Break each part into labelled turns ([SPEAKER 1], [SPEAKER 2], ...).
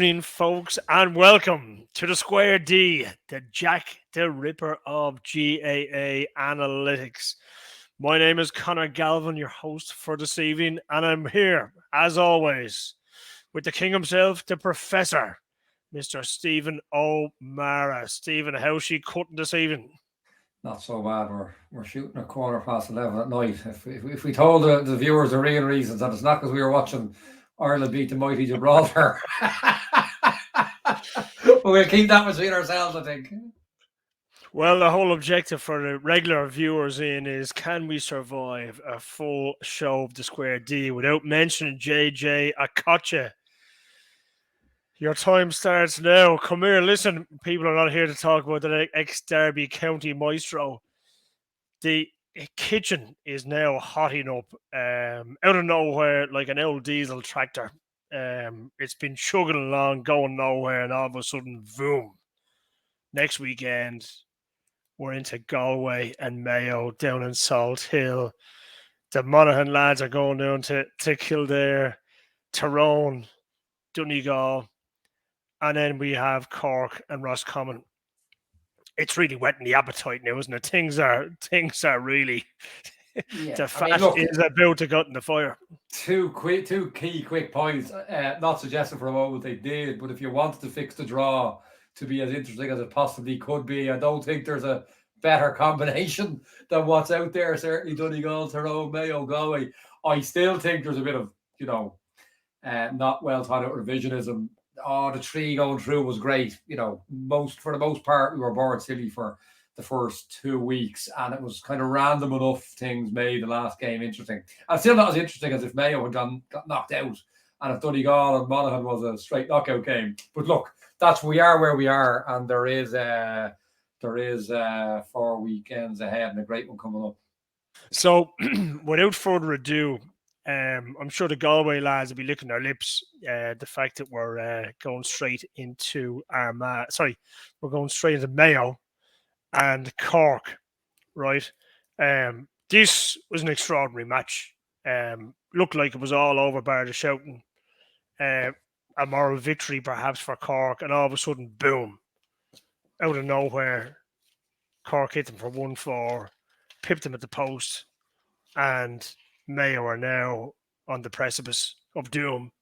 [SPEAKER 1] evening, folks, and welcome to the Square D, the Jack the Ripper of GAA Analytics. My name is Connor Galvin, your host for this evening, and I'm here, as always, with the king himself, the professor, Mr. Stephen O'Mara. Stephen, how's she cutting this evening?
[SPEAKER 2] Not so bad. We're shooting a 11:15 at night. If we told the viewers the real reasons, and it's not because we were watching Ireland beat the mighty Gibraltar, but we'll keep that between ourselves, I think.
[SPEAKER 1] Well, the whole objective for the regular viewers in is can we survive a full show of the Square D without mentioning JJ Akocha? Your time starts now. Come here, listen. People are not here to talk about the ex-Derby County Maestro. The kitchen is now hotting up out of nowhere like an old diesel tractor. It's been chugging along, going nowhere, and all of a sudden, boom. Next weekend, we're into Galway and Mayo down in Salt Hill. The Monaghan lads are going down to Kildare, Tyrone, Donegal, and then we have Cork and Roscommon. It's really whetting the appetite now, isn't it? Things are really the fat is about to get in the fire.
[SPEAKER 2] Two key quick points. Not suggesting for a moment they did, but if you wanted to fix the draw to be as interesting as it possibly could be, I don't think there's a better combination than what's out there. Certainly Donegal, Tyrone, Mayo, Galway. I still think there's a bit of not well thought out revisionism. The tree going through was great. For the most part, we were bored silly for the first 2 weeks, and it was kind of random enough things made the last game interesting. And still not as interesting as if Mayo had got knocked out, and if Donegal and Monaghan was a straight knockout game. But look, we are where we are, and there is 4 weekends ahead and a great one coming up.
[SPEAKER 1] So, without further ado, I'm sure the Galway lads will be licking their lips. The fact that we're going straight into we're going straight into Mayo and Cork, right? This was an extraordinary match. Looked like it was all over bar the shouting. A moral victory perhaps for Cork, and all of a sudden, boom, out of nowhere, Cork hit them for 1-4, pipped them at the post, and Mayo are now on the precipice of doom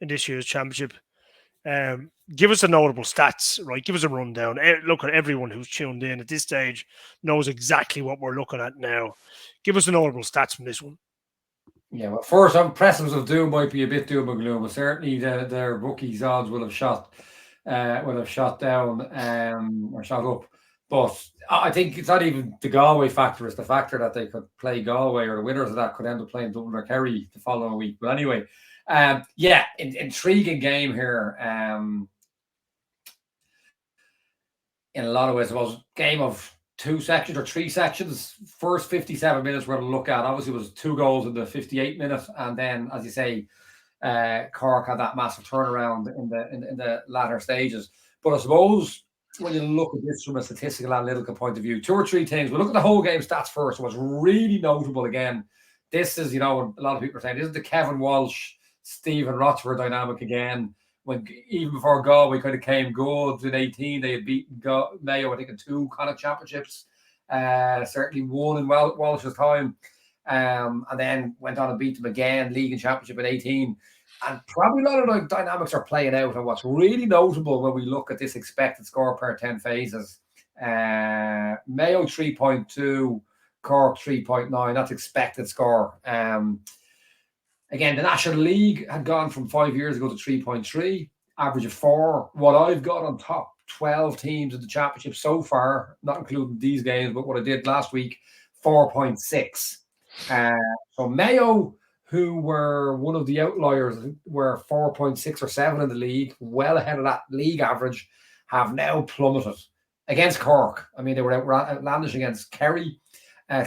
[SPEAKER 1] in this year's championship. Give us the notable stats, right? Give us a rundown. Look, at everyone who's tuned in at this stage knows exactly what we're looking at now. Give us the notable stats from this one.
[SPEAKER 2] Yeah, well, first, on precipice of doom might be a bit doom and gloom, but certainly their rookies odds will have shot down or shot up. But I think it's not even the Galway factor; it's the factor that they could play Galway, or the winners of that could end up playing Dublin or Kerry the following week. But anyway, intriguing game here. In a lot of ways, it was a game of 2 sections or 3 sections. First 57 minutes we're going to look at. Obviously, it was 2 goals in the 58 minutes, and then, as you say, Cork had that massive turnaround in the latter stages. But I suppose when you look at this from a statistical analytical point of view, 2 or 3 things. We'll look at the whole game stats first. What's really notable again, this is, a lot of people are saying, this is the Kevin Walsh, Stephen Rochford dynamic again. When even before Galway kind of came good in 18, they had beaten Mayo, I think, in 2 kind of championships. Certainly one in Walsh's time. And then went on and beat them again, league and championship in 18. And probably a lot of the dynamics are playing out. And what's really notable when we look at this expected score per 10 phases, Mayo 3.2, Cork 3.9. That's expected score. Again, the National League had gone from 5 years ago to 3.3, average of 4. What I've got on top 12 teams in the championship so far, not including these games, but what I did last week, 4.6. So Mayo, who were one of the outliers, were 4.6 or 7 in the league, well ahead of that league average, have now plummeted against Cork. I mean, they were outlandish against Kerry.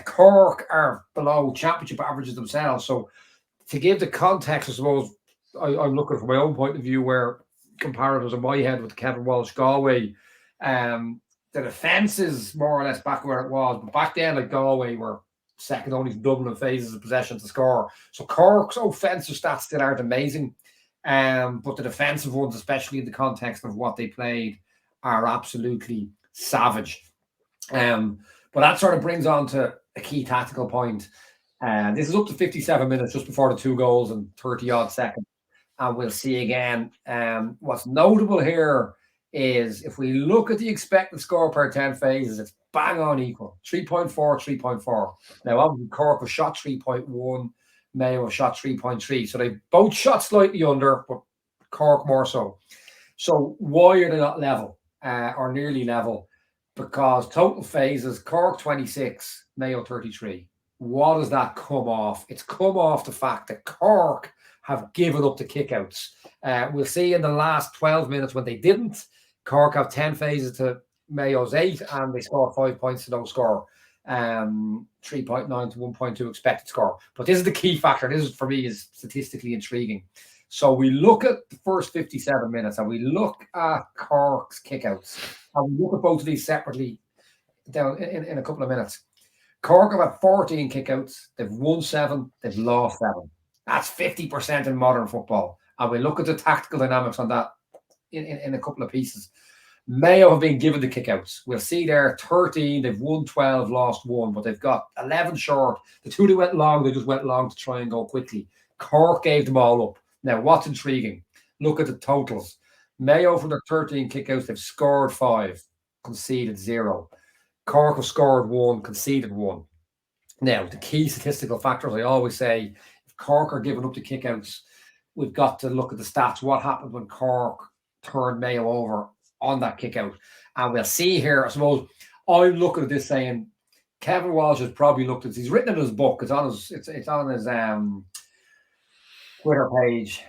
[SPEAKER 2] Cork are below championship averages themselves. So to give the context, I suppose, I'm looking from my own point of view where comparatives in my head with Kevin Walsh Galway. The defence is more or less back where it was. But back then, like Galway were second only to Dublin in phases of possession to score. So Cork's offensive stats still aren't amazing. But the defensive ones, especially in the context of what they played, are absolutely savage. But that sort of brings on to a key tactical point. This is up to 57 minutes just before the 2 goals and 30 odd seconds. And we'll see again. What's notable here is if we look at the expected score per 10 phases, it's bang on equal 3.4, 3.4. Now, obviously, Cork was shot 3.1, Mayo was shot 3.3. So they both shot slightly under, but Cork more so. So why are they not level or nearly level? Because total phases, Cork 26, Mayo 33. What does that come off? It's come off the fact that Cork have given up the kickouts. We'll see in the last 12 minutes when they didn't. Cork have 10 phases to Mayo's 8, and they score 5 points to no score. 3.9 to 1.2 expected score. But this is the key factor. This is, for me, is statistically intriguing. So we look at the first 57 minutes and we look at Cork's kickouts. And we look at both of these separately down in a couple of minutes. Cork have had 14 kickouts. They've won 7. They've lost 7. That's 50% in modern football. And we look at the tactical dynamics on that in a couple of pieces. Mayo have been given the kickouts. We'll see there 13. They've won 12, lost 1, but they've got 11 short. The 2 that went long, they just went long to try and go quickly. Cork gave them all up. Now, what's intriguing? Look at the totals. Mayo, from their 13 kickouts, they've scored 5, conceded 0. Cork have scored 1, conceded 1. Now, the key statistical factors, I always say, if Cork are giving up the kickouts, we've got to look at the stats. What happened when Cork turned Mayo over on that kickout? And we'll see here, I suppose, I'm looking at this saying, Kevin Walsh has probably looked at this. He's written in his book. It's on his Twitter page,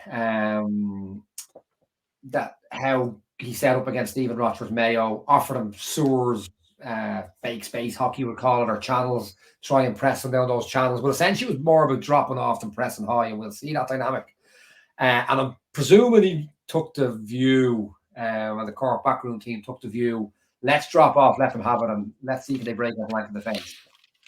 [SPEAKER 2] that how he set up against Stephen Rochford's Mayo, offered him sewers, fake space hockey would call it, or channels, try and press them down those channels. But essentially it was more about dropping off than pressing high, and we'll see that dynamic. And I'm presuming he took the view, and the Cork backroom team took the view, let's drop off, let them have it, and let's see if they break that line of defence.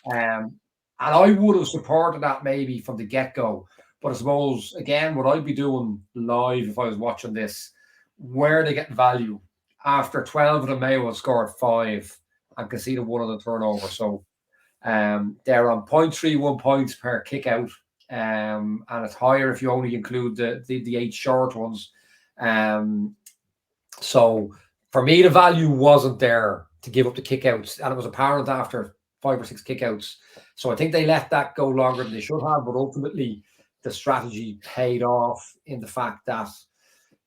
[SPEAKER 2] And I would have supported that maybe from the get-go. But I suppose, again, what I'd be doing live if I was watching this, where are they getting value? After 12 of the Mayo have scored 5 and conceded 1 on the turnover. So they're on 0.31 points per kick out. And it's higher if you only include the 8 short ones. So for me, the value wasn't there to give up the kickouts. And it was apparent after 5 or 6 kickouts. So I think they let that go longer than they should have. But ultimately, the strategy paid off in the fact that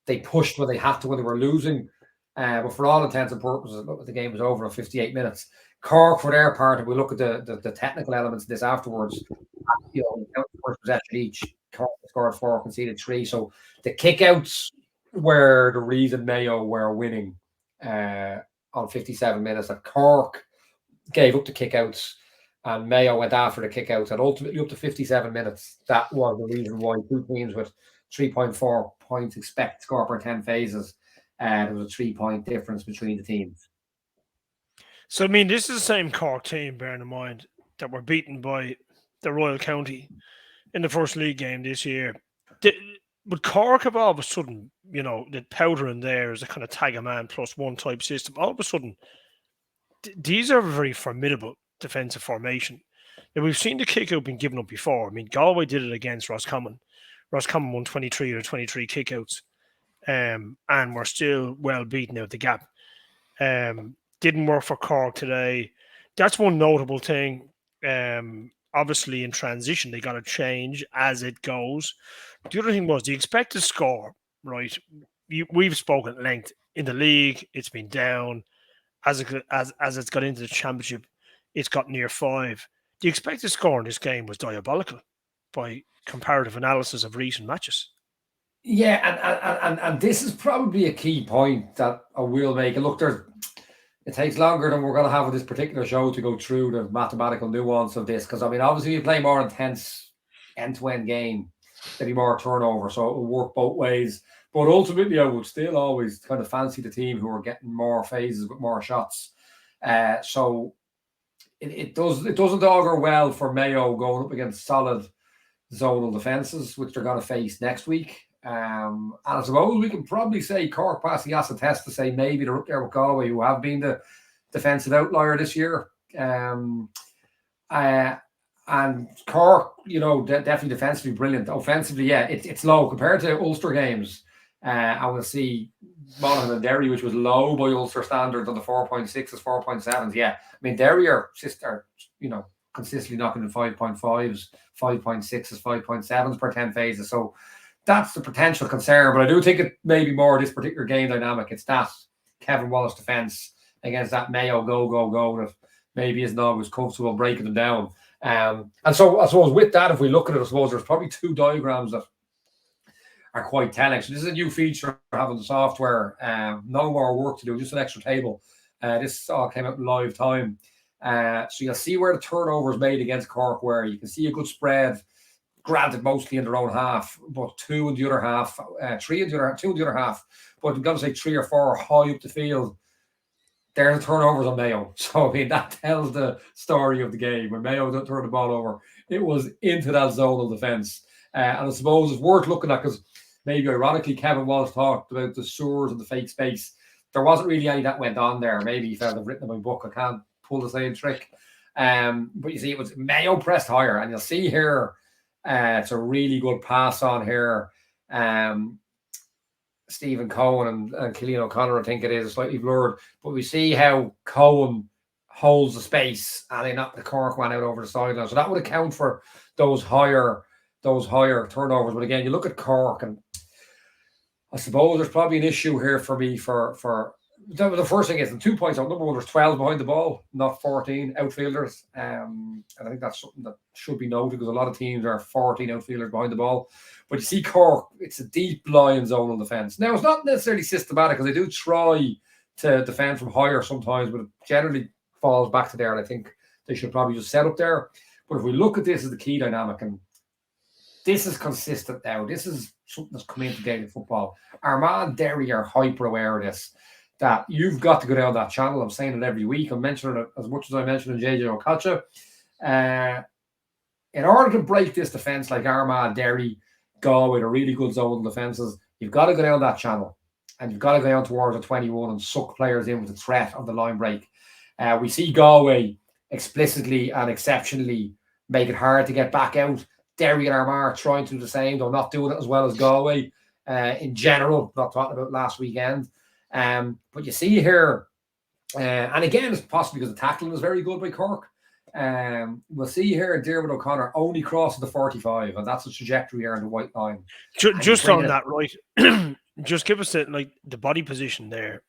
[SPEAKER 2] they pushed when they had to when they were losing. But for all intents and purposes, the game was over in 58 minutes. Cork, for their part, if we look at the technical elements of this afterwards, first possession each, Cork scored 4, conceded 3. So the kickouts were the reason Mayo were winning on 57 minutes. That Cork gave up the kickouts, and Mayo went after the kickouts, and ultimately up to 57 minutes. That was the reason why 2 teams with 3.4 points expect score per 10 phases. There was a 3-point difference between the teams.
[SPEAKER 1] So, I mean, this is the same Cork team, bearing in mind, that were beaten by the Royal County in the first league game this year. Would Cork have all of a sudden, the powder in there is a kind of tag a man +1 type system? All of a sudden, these are a very formidable defensive formation. Now, we've seen the kick out being given up before. I mean, Galway did it against Roscommon. Roscommon won 23 or 23 kickouts, and were still well beaten out the gap. Didn't work for Cork today. That's one notable thing. Obviously, in transition, they got to change as it goes. The other thing was the expected score, right? We've spoken at length in the league. It's been down. As it's got into the championship, it's got near 5. The expected score in this game was diabolical by comparative analysis of recent matches.
[SPEAKER 2] Yeah, and this is probably a key point that I will make. And look, it takes longer than we're going to have with this particular show to go through the mathematical nuance of this. Because, I mean, obviously you play more intense end-to-end game, there'll be more turnover. So it will work both ways. But ultimately, I would still always kind of fancy the team who are getting more phases with more shots. So it doesn't augur well for Mayo going up against solid zonal defences, which they're going to face next week. And I suppose we can probably say Cork passed the acid test to say maybe they're up there with Galway, who have been the defensive outlier this year. And Cork, definitely defensively brilliant. Offensively, yeah, it's low compared to Ulster games. I will see Monaghan and Derry, which was low by Ulster standards on the 4.6s, 4.7s. Yeah, I mean Derry are consistently knocking in 5.5s, 5.6s, 5.7s per 10 phases. So that's the potential concern. But I do think it may be more this particular game dynamic. It's that Kevin Wallace defence against that Mayo go that maybe isn't always comfortable breaking them down. And so I suppose with that, if we look at it, I suppose there's probably two diagrams that are quite telling. So this is a new feature having the software. No more work to do, just an extra table. This all came out in live time. So you'll see where the turnover is made against Cork, where you can see a good spread, granted mostly in their own half, but two in the other half, two in the other half. But I'm going to say 3 or 4 high up the field. There's the turnovers on Mayo. So, I mean, that tells the story of the game. When Mayo don't turn the ball over, it was into that zonal defence. And I suppose it's worth looking at because maybe ironically, Kevin Wallace talked about the sewers and the fake space. There wasn't really any that went on there. Maybe he felt I've written in my book. I can't pull the same trick. But you see, it was Mayo pressed higher. And you'll see here, it's a really good pass on here. Stephen Cohen and Cillian O'Connor, I think it is, slightly blurred. But we see how Cohen holds the space and they knock the Cork one out over the sideline. So that would account for those higher turnovers. But again, you look at Cork, and I suppose there's probably an issue here for me for the first thing is the 2 points out. Number one, there's 12 behind the ball, not 14 outfielders. And I think that's something that should be noted because a lot of teams are 14 outfielders behind the ball. But you see Cork, it's a deep line zonal defence. Now, it's not necessarily systematic because they do try to defend from higher sometimes, but it generally falls back to there. And I think they should probably just set up there. But if we look at this as the key dynamic, and this is consistent now, this is something that's come into Gaelic football. Armagh Derry are hyper aware of this, that you've got to go down that channel. I'm saying it every week. I'm mentioning it as much as I mentioned in JJ Okocha. In order to break this defence like Armagh, Derry, Galway, a really good zonal defences, you've got to go down that channel and you've got to go down towards the 21 and suck players in with the threat of the line break. We see Galway explicitly and exceptionally make it hard to get back out. Derry and Armagh are trying to do the same, though not doing it as well as Galway in general, not talking about last weekend. But you see here, and again, it's possibly because the tackling is very good by Cork. We'll see here Diarmuid O'Connor only crosses the 45, and that's the trajectory here in the white line.
[SPEAKER 1] Just on that, right? Just give us the body position there.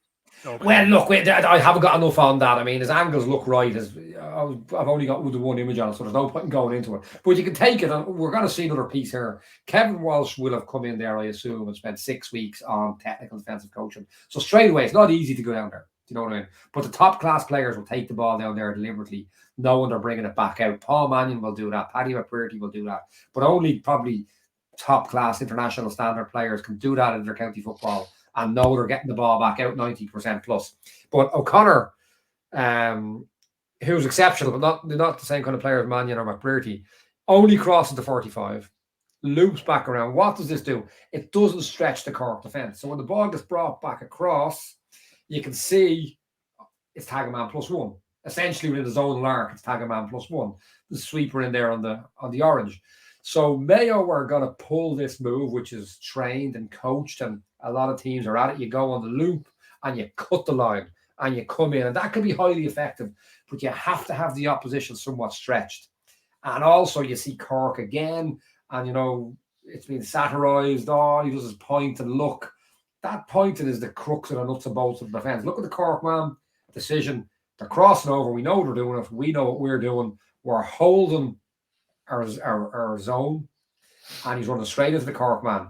[SPEAKER 1] Okay.
[SPEAKER 2] Well, look, I haven't got enough on that. I mean, his angles look right. I've only got the one image on it, so there's no point in going into it. But you can take it, and we're going to see another piece here. Kevin Walsh will have come in there, I assume, and spent 6 weeks on technical defensive coaching. So straight away, it's not easy to go down there. Do you know what I mean? But the top class players will take the ball down there deliberately, knowing they're bringing it back out. Paul Mannion will do that. Paddy McBrearty will do that. But only probably top class international standard players can do that in their county football and know they're getting the ball back out 90% plus. But O'Connor, who's exceptional, but not the same kind of player as Mannion or McBrearty, only crosses the 45, loops back around. What does this do? It doesn't stretch the Cork defence. So when the ball gets brought back across, you can see it's tag a man +1. Essentially within the zonal arc, it's tag a man +1. The sweeper in there on the orange. So Mayo are going to pull this move, which is trained and coached, and a lot of teams are at it. You go on the loop and you cut the line and you come in, and that can be highly effective, but you have to have the opposition somewhat stretched. And also you see Cork again, and it's been satirized. Oh, he does his point and look. That pointing is the crux of the nuts and bolts of the defence. Look at the Cork man decision. They're crossing over. We know they're doing it. We know what we're doing. We're holding our zone, and he's running straight into the Cork man.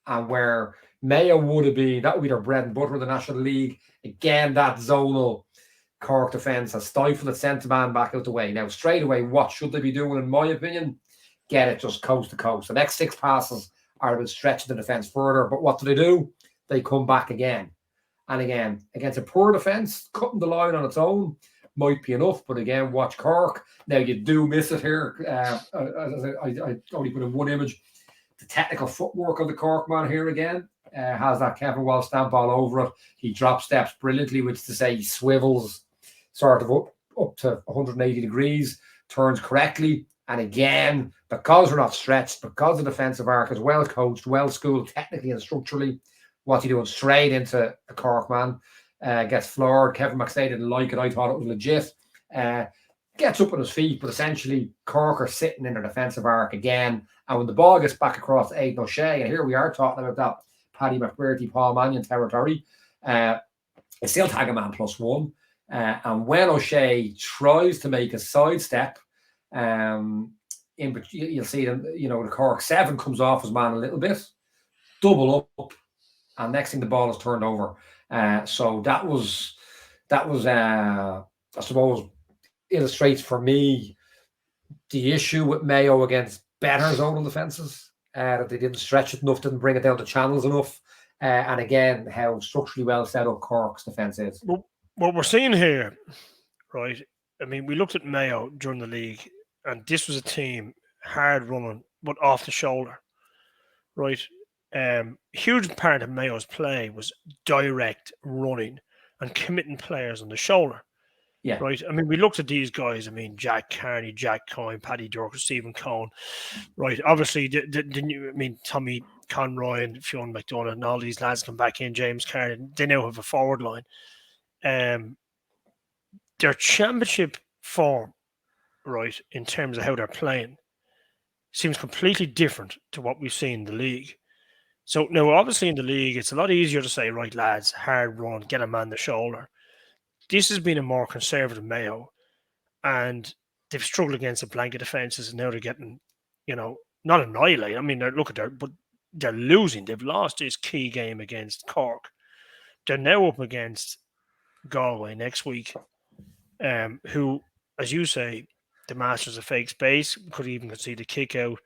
[SPEAKER 2] And where Mayo would have been, that would be their bread and butter in the National League. Again, that zonal Cork defence has stifled its centre man back out the way. Now, straight away, what should they be doing, in my opinion? Get it just coast to coast. The next 6 passes are about stretching the defence further. But what do? They come back again and again against a poor defence. Cutting the line on its own might be enough, but again, watch Cork. Now you do miss it here. I only put in one image. The technical footwork of the Cork man here again has that Kevin Walsh stamp all over it. He drop steps brilliantly, which is to say he swivels sort of up to 180 degrees, turns correctly. And again, because we're not stretched, because the defensive arc is well coached, well schooled technically and structurally, what's he doing? Straight into a Cork man. Gets floored. Kevin McStay didn't like it. I thought it was legit. Gets up on his feet, but essentially Cork are sitting in their defensive arc again. And when the ball gets back across Aidan O'Shea, and here we are talking about that Paddy McBrearty, Paul Mannion territory, it's still tag a man +1. And when O'Shea tries to make a sidestep, you'll see them, the Cork 7 comes off his man a little bit, double up, and next thing the ball is turned over. So that was I suppose illustrates for me the issue with Mayo against better zonal defenses, that they didn't stretch it enough, didn't bring it down to channels enough, and again how structurally well set up Cork's defense is.
[SPEAKER 1] Well, what we're seeing here, right? I mean, we looked at Mayo during the league, and this was a team hard running, but off the shoulder, right? Huge part of Mayo's play was direct running and committing players on the shoulder.
[SPEAKER 2] Yeah.
[SPEAKER 1] Right. I mean, we looked at these guys. I mean, Jack Carney, Jack Coyne, Paddy Durk, Stephen Cohn. Right. Obviously, didn't you? I mean, Tommy Conroy and Fionn McDonough and all these lads come back in. James Carney. They now have a forward line. Their championship form, right, in terms of how they're playing, seems completely different to what we've seen in the league. So now, obviously, in the league, it's a lot easier to say, right, lads, hard run, get a man the shoulder. This has been a more conservative Mayo, and they've struggled against the blanket defenses, and now they're getting, not annihilated. I mean, but they're losing. They've lost this key game against Cork. They're now up against Galway next week, who, as you say, the masters of fake space, could even concede a kick out.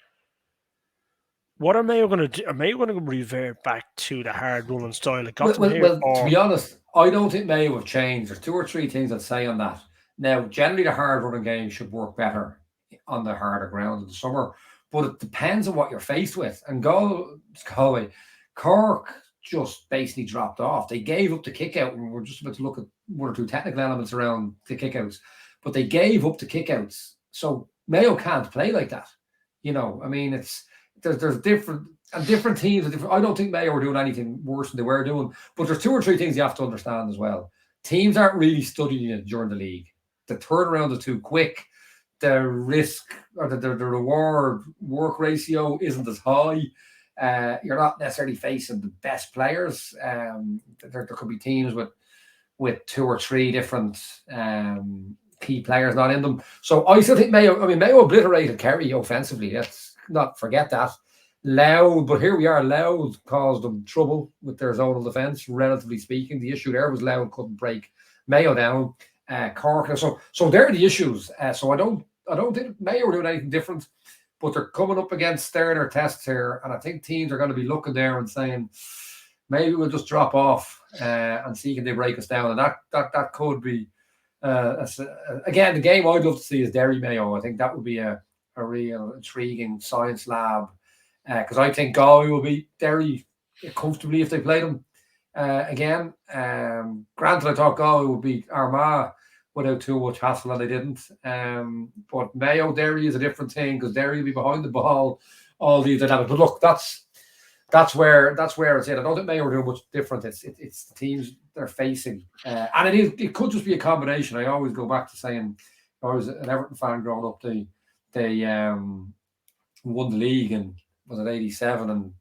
[SPEAKER 1] What are Mayo going to do? Are Mayo going to revert back to the hard running style that got them here?
[SPEAKER 2] Well, to be honest, I don't think Mayo have changed. There's 2 or 3 things I'd say on that. Now, generally, the hard running game should work better on the harder ground in the summer, but it depends on what you're faced with. And Galway, Cork just basically dropped off. They gave up the kick out, and we're just about to look at 1 or 2 technical elements around the kickouts, but they gave up the kickouts. So Mayo can't play like that. I mean, there's different teams. I don't think Mayo were doing anything worse than they were doing, but there's 2 or 3 things you have to understand as well. Teams aren't really studying it during the league. The turnaround is too quick. The risk or the reward work ratio isn't as high. You're not necessarily facing the best players. There could be teams with 2 or 3 different key players not in them. So I still think Mayo obliterated Kerry offensively. Let's not forget that. Louth, but here we are. Louth caused them trouble with their zonal defence, relatively speaking. The issue there was Louth couldn't break Mayo down. Cork, so they're the issues. So I don't think Mayo were doing anything different, but they're coming up against sterner tests here, and I think teams are going to be looking there and saying maybe we'll just drop off and see can they break us down, and that could be again the game I'd love to see is Derry Mayo. I think that would be a real intriguing science lab. Because I think Galway will beat Derry comfortably if they play them again. Granted, I thought Galway would beat Armagh without too much hassle, and they didn't. But Mayo Derry is a different thing because Derry will be behind the ball all the dynamics. But look, that's where it's in. I don't think Mayo are doing much different. It's the teams they're facing, and it could just be a combination. I always go back to saying I was an Everton fan growing up. They won the league and was at 87 and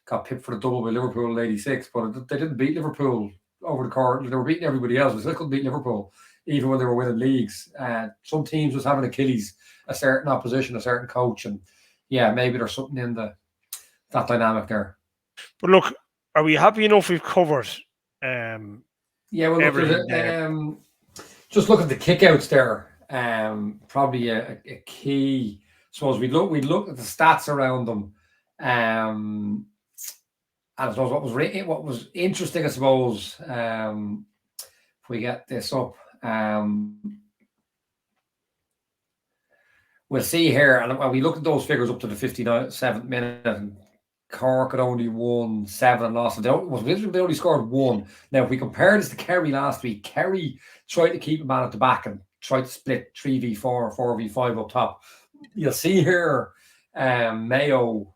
[SPEAKER 2] got pipped for the double by Liverpool in 86, but they didn't beat Liverpool over the court. They were beating everybody else. They still couldn't beat Liverpool, even when they were winning leagues. Some teams was having Achilles, a certain opposition, a certain coach, and yeah, maybe there's something in that dynamic there.
[SPEAKER 1] But look, are we happy enough we've covered?
[SPEAKER 2] Yeah, well, look, just look at the kickouts there. Probably a key. I suppose we'd look at the stats around them. And I suppose what was interesting, I suppose, if we get this up, we'll see here, and when we look at those figures up to the 57th minute, and Cork had only won 7 and lost. They only scored 1. Now, if we compare this to Kerry last week, Kerry tried to keep a man at the back and tried to split 3v4, 4v5 up top. You'll see here, Mayo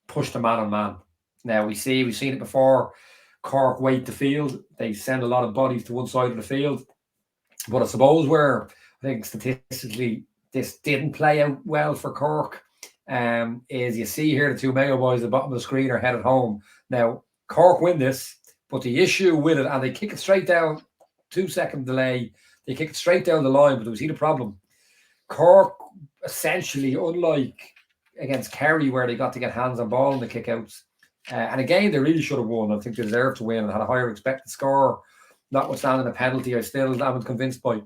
[SPEAKER 2] pushed a man on man. Now, we've seen it before. Cork weight the field. They send a lot of bodies to one side of the field. But I suppose where I think statistically this didn't play out well for Cork is you see here the two Mayo boys at the bottom of the screen are headed home. Now, Cork win this, but the issue with it, and they kick it straight down, 2-second delay, they kick it straight down the line, but we see the problem. Cork, essentially, unlike against Kerry, where they got to get hands on ball in the kickouts, and again, they really should have won. I think they deserved to win and had a higher expected score, notwithstanding a penalty. I still haven't convinced by.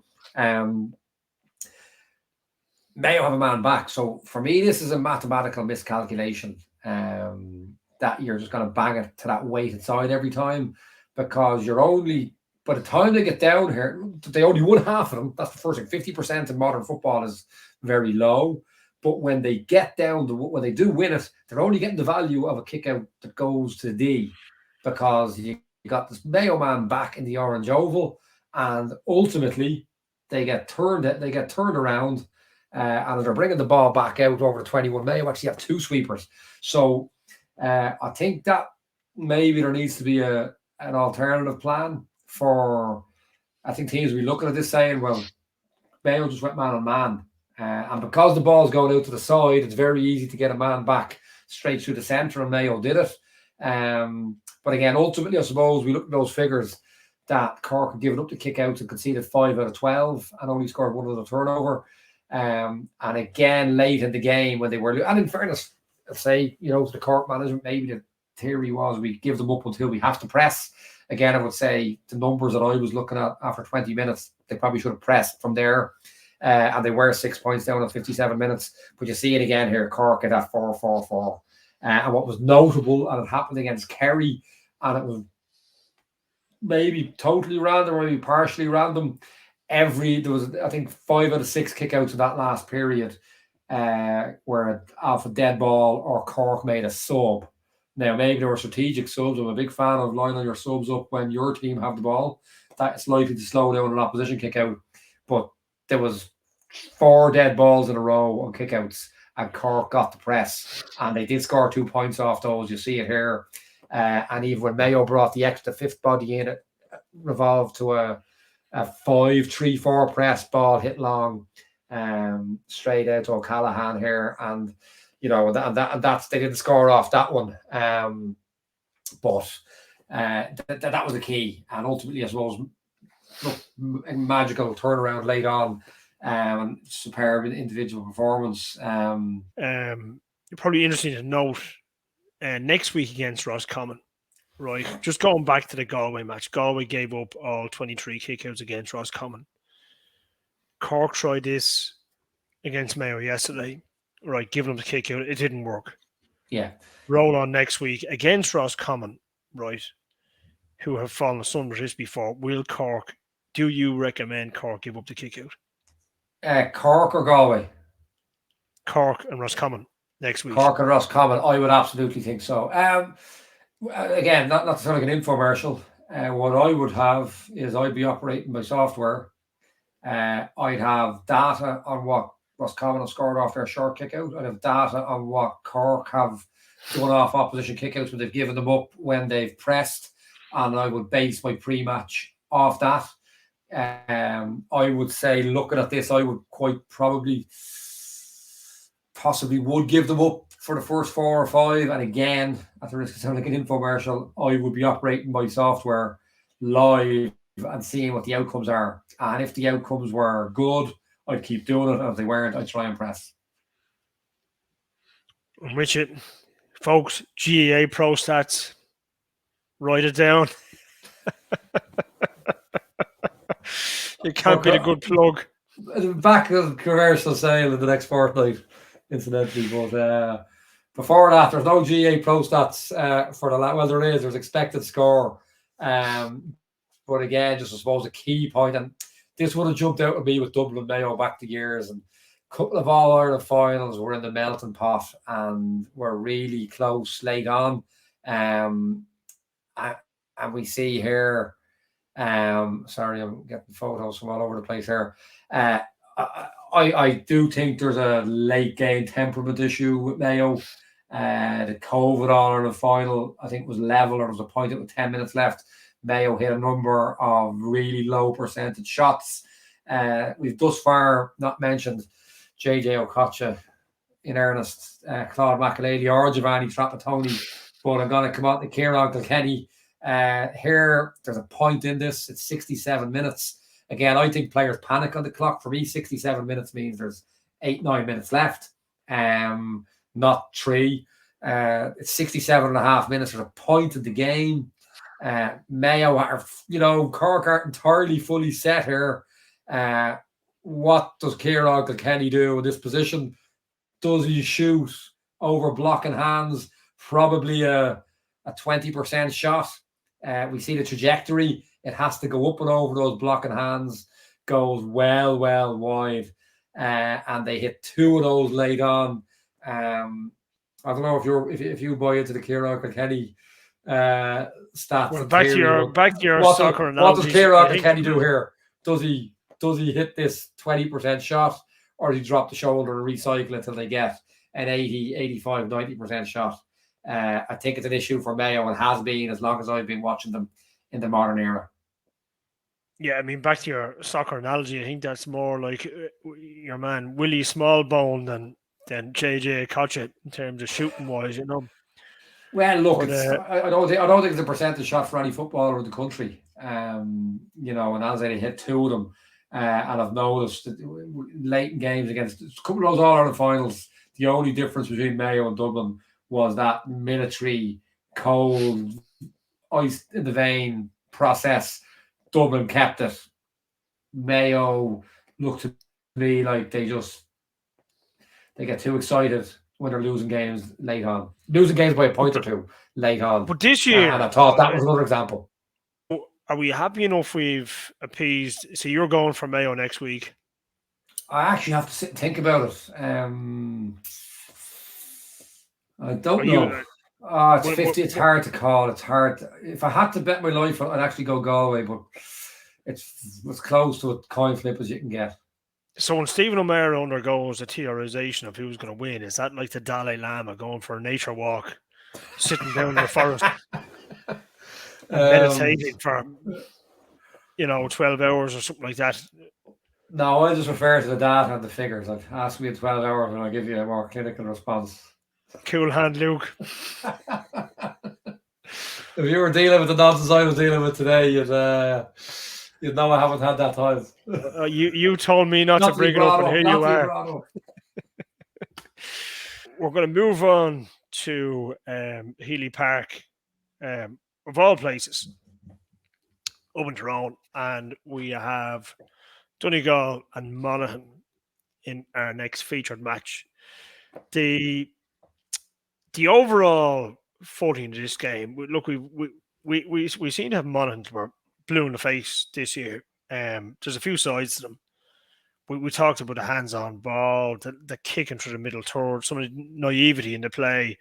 [SPEAKER 2] Mayo have a man back. So for me, this is a mathematical miscalculation that you're just going to bang it to that weighted side every time, because you're only, by the time they get down here, they only won half of them. That's the first thing. 50% in modern football is very low. But when they get down, when they do win it, they're only getting the value of a kick out that goes to D, because you got this Mayo man back in the orange oval, and ultimately they get turned around. And they're bringing the ball back out over the 21. Mayo actually have 2 sweepers. So I think that maybe there needs to be an alternative plan for, I think teams will be looking at this saying, well, Mayo just went man on man. And because the ball's going out to the side, it's very easy to get a man back straight through the centre, and Mayo did it. But again, ultimately, I suppose we look at those figures that Cork had given up the kickouts and conceded 5 out of 12 and only scored 1 other turnover. And again, late in the game when they were, and in fairness, I'll say, to the Cork management, maybe the theory was we give them up until we have to press. Again, I would say the numbers that I was looking at after 20 minutes, they probably should have pressed from there. And they were 6 points down in 57 minutes. But you see it again here, Cork at that 4-4-4. And what was notable, and it happened against Kerry, and it was maybe totally random or maybe partially random. There was, I think, 5 out of 6 kickouts in that last period were off a dead ball or Cork made a sub. Now, maybe there were strategic subs. I'm a big fan of lining your subs up when your team have the ball. That is likely to slow down an opposition kickout. But there was 4 dead balls in a row on kickouts, and Cork got the press, and they did score 2 points off those. You see it here. And even when Mayo brought the extra 5th body in, it revolved to a 5-3-4 press ball hit long, straight out to O'Callaghan here, and that's they didn't score off that one. But that was the key, and ultimately, I suppose, a magical turnaround late on, superb individual performance.
[SPEAKER 1] Probably interesting to note next week against Roscommon. Right, just going back to the Galway match. Galway gave up all 23 kickouts against Roscommon. Cork tried this against Mayo yesterday. Right, giving them the kickout. It didn't work.
[SPEAKER 2] Yeah.
[SPEAKER 1] Roll on next week against Roscommon, right, who have fallen asunder this before. Do you recommend Cork give up the kickout?
[SPEAKER 2] Cork or Galway?
[SPEAKER 1] Cork and Roscommon next week.
[SPEAKER 2] Cork and Roscommon, I would absolutely think so. Again, not to sound like an infomercial. What I would have is I'd be operating my software. I'd have data on what Roscommon have scored off their short kick out. I'd have data on what Cork have done off opposition kickouts when they've given them up when they've pressed, and I would base my pre-match off that. I would say, looking at this, I would quite possibly would give them up for the first 4 or 5. And again, at the risk of sounding like an infomercial, I would be operating my software live and seeing what the outcomes are. And if the outcomes were good, I'd keep doing it. And if they weren't, I'd try and press.
[SPEAKER 1] Richard, folks, GAA Pro stats. Write it down. It can't be a good plug.
[SPEAKER 2] Back of commercial sale in the next fortnight, incidentally. But before that, there's no GAA Pro stats for the well, there is. There's expected score. But again, just I suppose a key point, and this would have jumped out at me with Dublin Mayo back to years, and couple of All-Ireland finals were in the melting pot and were really close late on. And we see here, sorry, I'm getting photos from all over the place here. I do think there's a late game temperament issue with Mayo. The COVID All-Ireland final, I think, was level, or there was a point with 10 minutes left. Mayo hit a number of really low percentage shots. We've thus far not mentioned JJ Okocha in earnest, Claude McAlealy or Giovanni Trapattoni, but I'm going to come on to Kieran Kilkenny. Here, there's a point in this. It's 67 minutes. Again, I think players panic on the clock. For me, 67 minutes means there's 8-9 minutes left, not 3. It's 67 and a half minutes. There's a point in the game. Mayo are, Cork aren't entirely fully set here. What does Kieran Kilkenny do in this position? Does he shoot over blocking hands? Probably a 20% shot. We see the trajectory. It has to go up and over those blocking hands. Goes well wide. And they hit 2 of those late on. I don't know if you buy into the Kieran Kilkenny stats.
[SPEAKER 1] Well, back to your soccer analogy.
[SPEAKER 2] What does Kieran Kilkenny do here? Does he hit this 20% shot, or does he drop the shoulder and recycle until they get an 80, 85, 90% shot? I think it's an issue for Mayo and has been as long as I've been watching them in the modern era.
[SPEAKER 1] Yeah, I mean, back to your soccer analogy, I think that's more like your man Willie Smallbone than JJ Okocha in terms of shooting wise,
[SPEAKER 2] Well, look, I don't think it's a percentage shot for any footballer in the country. And as they hit 2 of them, and I've noticed that late in games against a couple of those All-Ireland finals, the only difference between Mayo and Dublin was that military, cold, ice in the vein process. Dublin kept it. Mayo looked to me like they get too excited when they're losing games late on. Losing games by a point or 2 late on.
[SPEAKER 1] But this year...
[SPEAKER 2] and I thought that was another example.
[SPEAKER 1] Are we happy enough we've appeased? So you're going for Mayo next week?
[SPEAKER 2] I actually have to sit and think about it. I don't know. It's 50. It's hard to call. It's hard. If I had to bet my life, I'd actually go Galway, but it's as close to a coin flip as you can get.
[SPEAKER 1] So when Stephen O'Meara undergoes a theorization of who's going to win, is that like the Dalai Lama going for a nature walk, sitting down in the forest, meditating for 12 hours or something like that?
[SPEAKER 2] No, I just refer to the data and the figures. Like, ask me in 12 hours and I'll give you a more clinical response.
[SPEAKER 1] Cool hand, Luke.
[SPEAKER 2] If you were dealing with the nonsense I was dealing with today, you'd know I haven't had that time.
[SPEAKER 1] You told me not to bring it up, and here you are. We're going to move on to Healy Park, of all places, up in Tyrone, and we have Donegal and Monaghan in our next featured match. The overall footing of this game, look, we seem to have Monaghan were blue in the face this year. There's a few sides to them. We talked about the hands-on ball, the kicking through the middle third, some of the naivety in the play,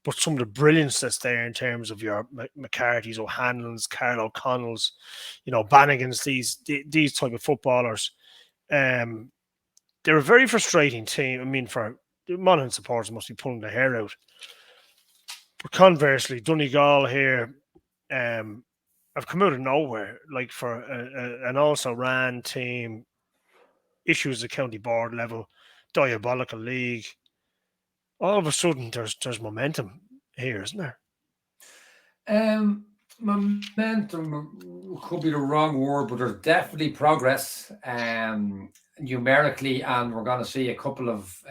[SPEAKER 1] but some of the brilliance that's there in terms of your McCarthy's, O'Hanlon's, Carl O'Connell's, Bannigan's, these type of footballers. They're a very frustrating team. I mean, for Monaghan supporters must be pulling their hair out. But conversely, Donegal here have come out of nowhere, like for an also ran team, issues at county board level, diabolical league. All of a sudden, there's momentum here, isn't there?
[SPEAKER 2] Momentum could be the wrong word, but there's definitely progress numerically, and we're going to see a couple of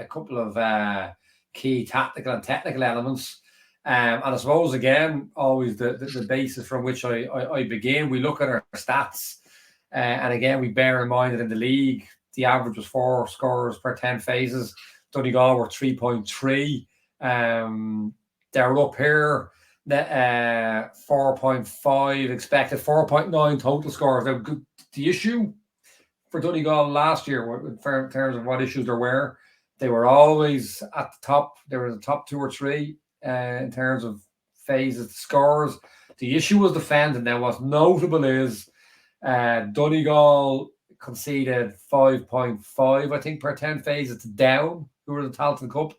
[SPEAKER 2] key tactical and technical elements. And I suppose, again, always the basis from which I begin, we look at our stats. And again, we bear in mind that in the league, the average was 4 scorers per 10 phases. Donegal were 3.3. They're up here, 4.5 expected, 4.9 total scores. Now, the issue for Donegal last year in terms of what issues there were. They were always at the top. They were the top 2 or 3 in terms of phases, scores. The issue was defending. Now, what's notable is Donegal conceded 5.5, I think, per 10 phases to Down, who were the Tailteann Cup.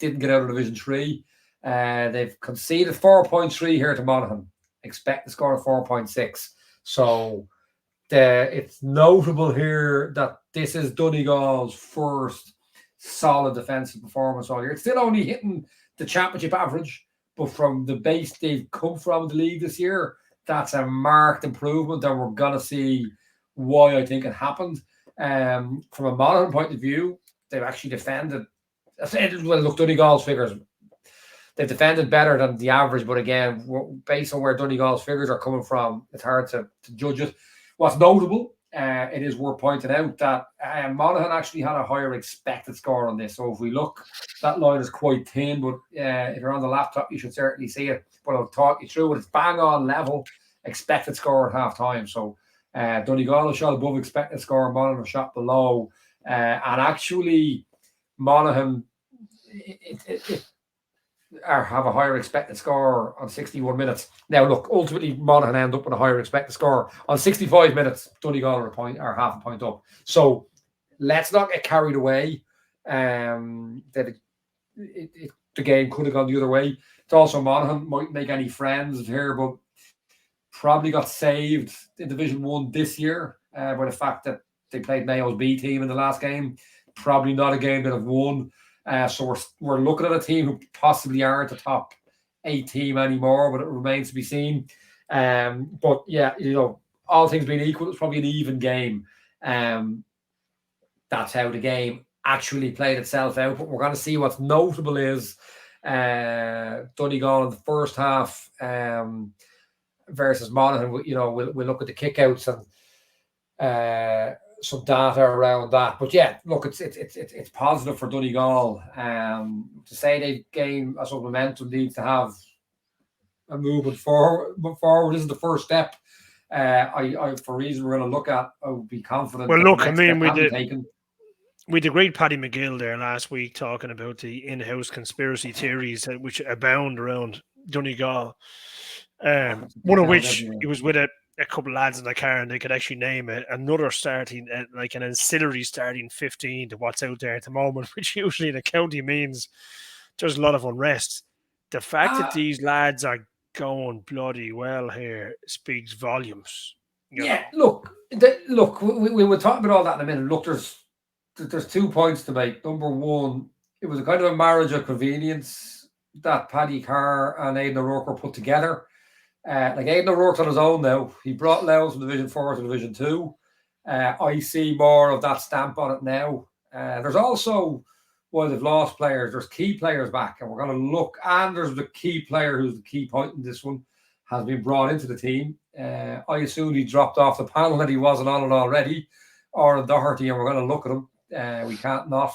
[SPEAKER 2] Didn't get out of Division 3. They've conceded 4.3 here to Monaghan. Expect the score of 4.6. So it's notable here that this is Donegal's first solid defensive performance all year. It's still only hitting the championship average, but from the base they've come from the league this year, that's a marked improvement, and we're going to see why I think it happened. From a Monaghan point of view, they've actually defended. Well, look, Donegal's figures, they've defended better than the average, but again, based on where Donegal's figures are coming from, it's hard to judge it. What's notable, it is worth pointing out that Monaghan actually had a higher expected score on this. So if we look, that line is quite thin, but if you're on the laptop, you should certainly see it. But I'll talk you through it. It's bang on level, expected score at half time. So Donegal shot above expected score, Monaghan shot below. And actually, Monaghan have a higher expected score on 61 minutes. Now, look, ultimately, Monaghan end up with a higher expected score. On 65 minutes, Donegal are half a point up. So let's not get carried away that the game could have gone the other way. It's also Monaghan mightn't make any friends here, but probably got saved in Division 1 this year by the fact that they played Mayo's B team in the last game. Probably not a game that have won. So we're looking at a team who possibly aren't a top 8 team anymore, but it remains to be seen. But yeah, all things being equal, it's probably an even game. That's how the game actually played itself out. But we're going to see what's notable is Donegal in the first half versus Monaghan. We'll look at the kickouts and some data around that. But yeah, look, it's positive for Donegal. To say they gain a sort of momentum needs to have a movement forward. This is the first step. For reasons we're going to look at, I would be confident.
[SPEAKER 1] Well, look, I mean, we had the great Paddy McGill there last week talking about the in-house conspiracy theories which abound around Donegal. One of which he was with a couple of lads in the car, and they could actually name another starting, like an ancillary starting 15 to what's out there at the moment, which usually in a county means there's a lot of unrest. The fact that these lads are going bloody well here speaks volumes.
[SPEAKER 2] Look, we will talk about all that in a minute. Look, there's 2 points to make. Number one, it was a kind of a marriage of convenience that Paddy Carr and Aidan O'Rourke were put together. Like Aidan O'Rourke's on his own now. He brought Louth from Division 4 to Division 2. I see more of that stamp on it now. There's also, while they've lost players, there's key players back, and we're going to look, and there's the key player who's the key point in this one, has been brought into the team. I assumed he dropped off the panel that he wasn't on it already, or Doherty, and we're going to look at him. We can't not.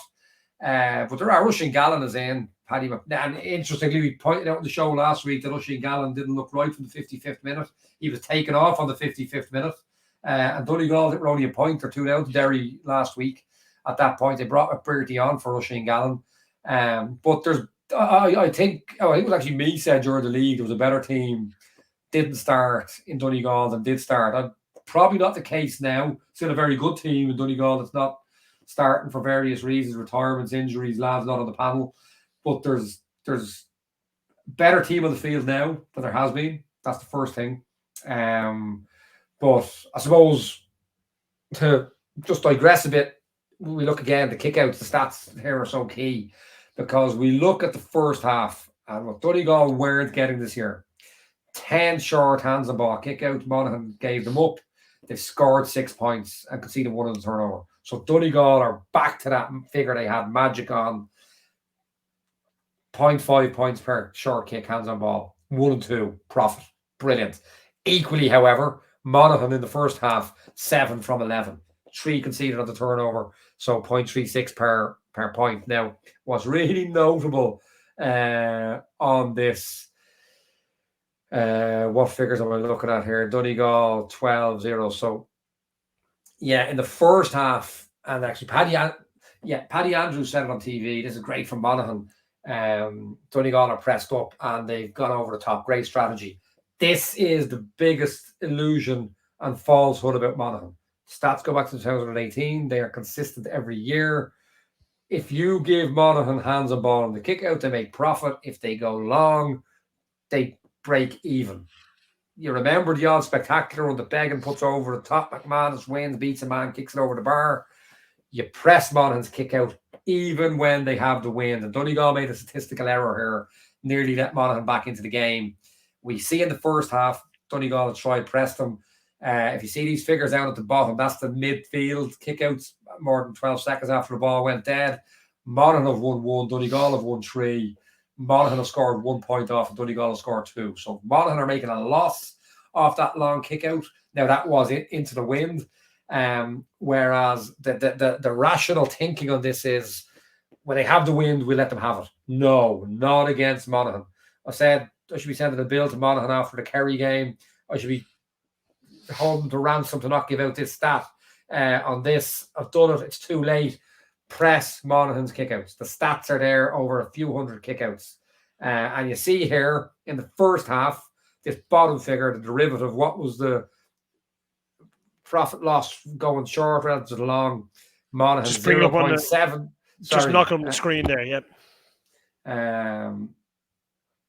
[SPEAKER 2] But there are Rushing Gallen is in. Paddy and interestingly, we pointed out in the show last week that Rushing Gallen didn't look right from the 55th minute. He was taken off on the 55th minute. And Donegal were only a point or two down to Derry last week. At that point, they brought McBurty on for Rushing Gallen. But there's, I think it was actually me said during the league there was a better team didn't start in Donegal than did start. Probably not the case now. Still a very good team in Donegal that's not starting for various reasons, retirements, injuries, lads not on the panel. But there's better team on the field now than there has been. That's the first thing. But I suppose to just digress a bit, we look again, the kickouts, the stats here are so key because we look at the first half and what Donegal weren't getting this year. 10 short hands on ball kickouts. Monaghan gave them up. They've scored 6 points and conceded one on the turnover. So Donegal are back to that figure they had magic on. 0.5 points per short kick, hands on ball. 1 and 2, profit. Brilliant. Equally, however, Monaghan in the first half, 7 from 11. 3 conceded on the turnover, so 0.36 per point. Now, what's really notable on this, what figures am I looking at here? Donegal 12-0. So, Yeah, in the first half, and actually Paddy Andrews said it on TV. This is great from Monaghan. Donegal are pressed up and they've gone over the top. Great strategy. This is the biggest illusion and falsehood about Monaghan. Stats go back to 2018. They are consistent every year. If you give Monaghan hands on ball in the kick out, they make profit. If they go long, they break even. You remember the odd spectacular when the Began puts over the top, McManus wins, beats a man, kicks it over the bar. You press Monaghan's kick out even when they have the wind. And Donegal made a statistical error here, nearly let Monaghan back into the game. We see in the first half, Donegal tried press them. If you see these figures down at the bottom, that's the midfield kickouts more than 12 seconds after the ball went dead. Monaghan have won 1, Donegal have won 3. Monaghan have scored 1 point off and Donegal have scored 2. So Monaghan are making a loss off that long kick out. Now that was into the wind. Whereas the rational thinking on this is when they have the wind, we let them have it. No, not against Monaghan. I said I should be sending a bill to Monaghan after the Kerry game. I should be holding to ransom to not give out this stat on this. I've done it. It's too late. Press Monaghan's kickouts. The stats are there, over a few hundred kickouts. And you see here in the first half, this bottom figure, the derivative, what was the profit loss going short relative to the long? Monaghan 0.7.
[SPEAKER 1] Just knock on the screen there, yep. I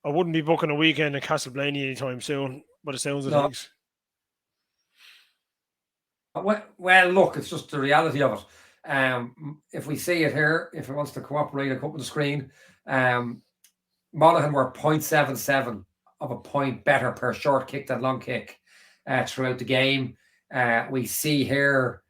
[SPEAKER 1] wouldn't be booking a weekend in Castleblaney anytime soon, but it sounds like things.
[SPEAKER 2] Well, look, it's just the reality of it. If we see it here, if it wants to cooperate, I'll come up with the screen. Monaghan were 0.77 of a point better per short kick than long kick throughout the game. We see here,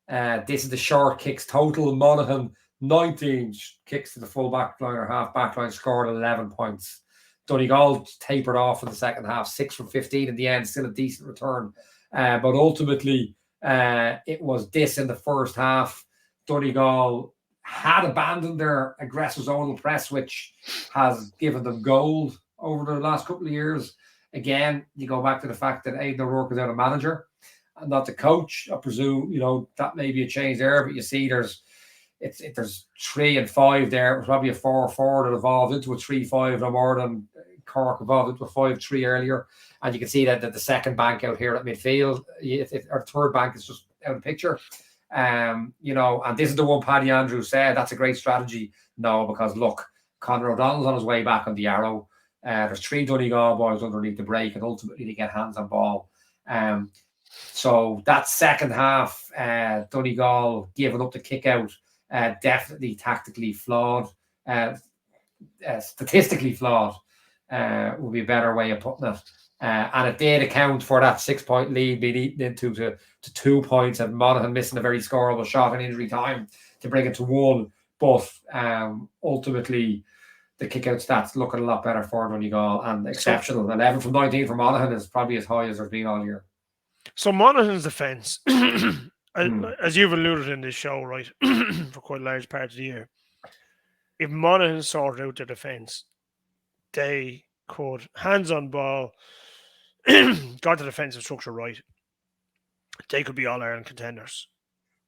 [SPEAKER 2] this is the short kicks total. Monaghan, 19 kicks to the full back line or half back line, scored 11 points. Donegal tapered off in the second half, 6 from 15 in the end, still a decent return. But ultimately, it was this in the first half. Donegal had abandoned their aggressive zonal press, which has given them gold over the last couple of years. Again, you go back to the fact that Aidan O'Rourke is out a manager and not the coach. I presume, that may be a change there, but you see there's 3 and 5 there. It was probably a 4-4 that evolved into a 3-5 no more than Cork evolved into a 5-3 earlier. And you can see that the second bank out here at midfield, our third bank is just out of the picture. And this is the one Paddy Andrews said, that's a great strategy. No, because look, Conor O'Donnell's on his way back on the arrow. There's 3 Donegal boys underneath the break, and ultimately they get hands on ball. So that second half, Donegal giving up the kick out, definitely tactically flawed, statistically flawed, would be a better way of putting it. And it did account for that 6-point lead being eaten into to 2 points, and Monaghan missing a very scoreable shot in injury time to bring it to 1. But ultimately, the kick-out stats looking a lot better for Donegal, and exceptional. 11 from 19 for Monaghan is probably as high as there's been all year.
[SPEAKER 1] So Monaghan's defence, as you've alluded in this show, right, for quite a large part of the year, if Monaghan sorted out their defence, they could, hands on ball, got the defensive structure right, they could be All-Ireland contenders.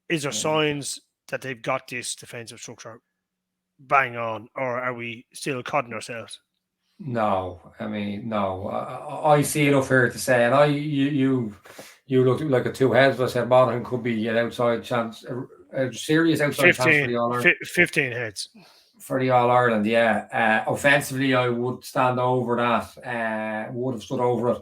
[SPEAKER 1] Is there signs that they've got this defensive structure bang on, or are we still cutting ourselves?
[SPEAKER 2] No, I mean, no. I see enough here to say, and you looked like a 2 heads, but I said Monaghan could be an outside chance, a serious outside 15, chance for the All-Ireland.
[SPEAKER 1] 15 heads.
[SPEAKER 2] For the All-Ireland, yeah. Offensively, I would stand over that, would have stood over it.